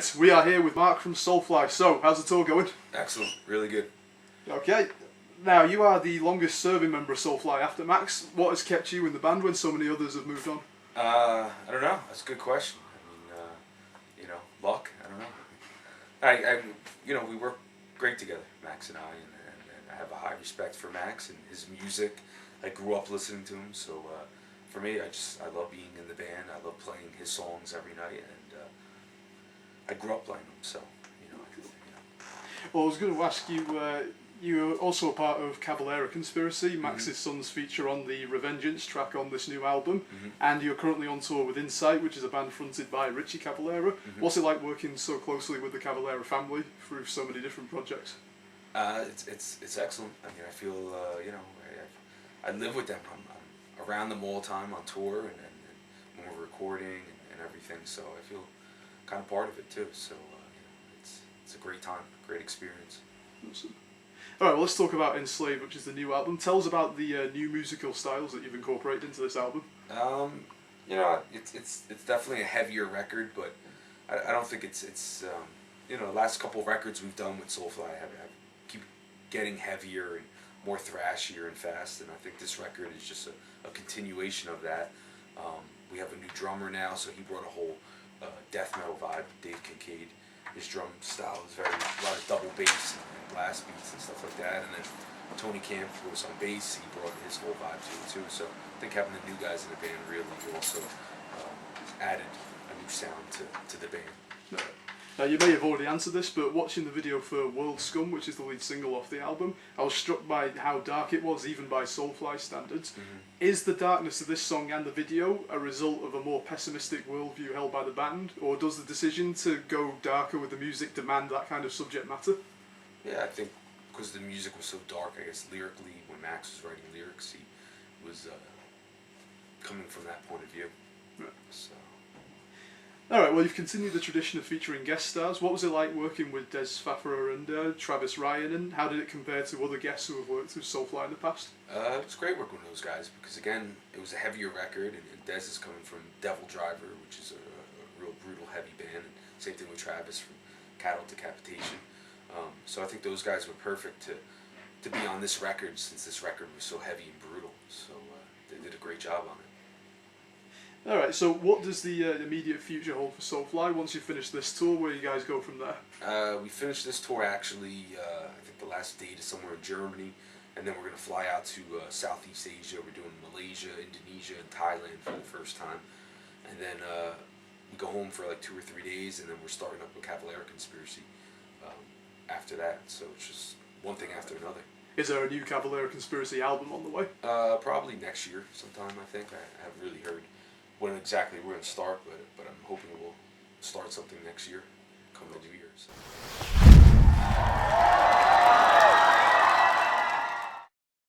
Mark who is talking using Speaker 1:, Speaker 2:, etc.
Speaker 1: Right, we are here with Mark from Soulfly. So, how's the tour going?
Speaker 2: Excellent, really good.
Speaker 1: Okay, now you are the longest serving member of Soulfly after Max. What has kept you in the band when so many others have moved on?
Speaker 2: I don't know. That's a good question. I mean, luck. I don't know. We work great together, Max and I have a high respect for Max and his music. I grew up listening to him, so for me, I love being in the band. I love playing his songs every night, and I grew up playing them. So,
Speaker 1: Well, I was going to ask you. You are also a part of Cavalera Conspiracy, Max's son's feature on the Revengeance track on this new album, and you're currently on tour with Insight, which is a band fronted by Richie Cavalera. What's it like working so closely with the Cavalera family through so many different projects?
Speaker 2: It's excellent. I mean, I feel I live with them. I'm around them all the time on tour and when we're recording and everything. So I feel kind of part of it too. So it's a great time, great experience.
Speaker 1: Awesome. Alright, well, let's talk about Enslaved, which is the new album. Tell us about the new musical styles that you've incorporated into this album.
Speaker 2: It's definitely a heavier record, but I don't think it's the last couple of records we've done with Soulfly have keep getting heavier and more thrashier and fast, and I think this record is just a continuation of that. We have a new drummer now, so he brought a whole death metal vibe. Dave Kincaid. His drum style is a lot of double bass and blast beats and stuff like that. And then Tony Camp was on bass. He brought his whole vibe to it too. So I think having the new guys in the band really also added a new sound to the band.
Speaker 1: Now, you may have already answered this, but watching the video for World Scum, which is the lead single off the album, I was struck by how dark it was, even by Soulfly standards. Is the darkness of this song and the video a result of a more pessimistic worldview held by the band, or does the decision to go darker with the music demand that kind of subject matter?
Speaker 2: Yeah, I think because the music was so dark, I guess lyrically, when Max was writing lyrics, he was coming from that point of view.
Speaker 1: Right.
Speaker 2: So.
Speaker 1: Alright, well, you've continued the tradition of featuring guest stars. What was it like working with Des Fafara and Travis Ryan, and how did it compare to other guests who have worked with Soulfly in the past?
Speaker 2: It was great working with those guys because, again, it was a heavier record, and Des is coming from Devil Driver, which is a real brutal, heavy band, and same thing with Travis from Cattle Decapitation. So I think those guys were perfect to be on this record, since this record was so heavy and brutal. So they did a great job on it.
Speaker 1: Alright, so what does the immediate future hold for Soulfly once you finish this tour? Where you guys go from there?
Speaker 2: We finished this tour actually, I think the last date is somewhere in Germany, and then we're going to fly out to Southeast Asia. We're doing Malaysia, Indonesia, and Thailand for the first time. And then we go home for like 2 or 3 days, and then we're starting up with Cavalera Conspiracy after that. So it's just one thing after another.
Speaker 1: Is there a new Cavalera Conspiracy album on the way?
Speaker 2: Probably next year sometime, I think. I haven't really heard when exactly we're going to start, but I'm hoping we'll start something next year, come the New Year's.